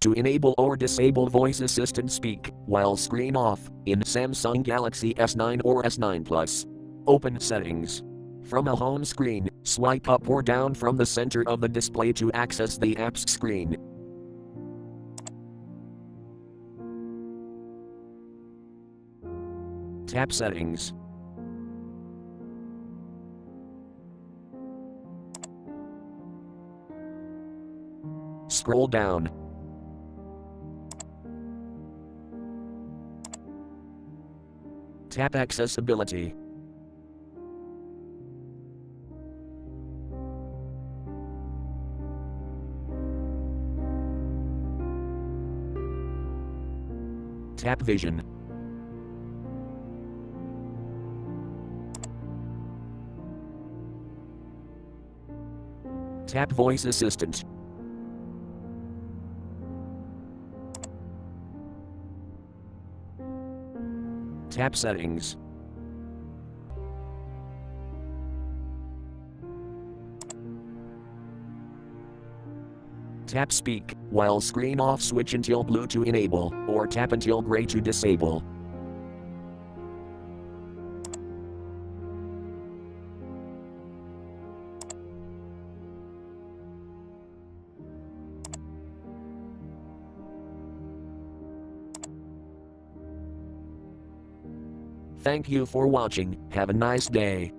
To enable or disable voice assistant speak while screen off in Samsung Galaxy S9 or S9 Plus. Open Settings. From a home screen, swipe up or down from the center of the display to access the app's screen. Tap Settings. Scroll down. Tap Accessibility. Tap Vision. Tap Voice Assistant. Tap Settings. Tap Speak while screen off, switch until blue to enable, or tap until gray to disable. Thank you for watching. Have a nice day.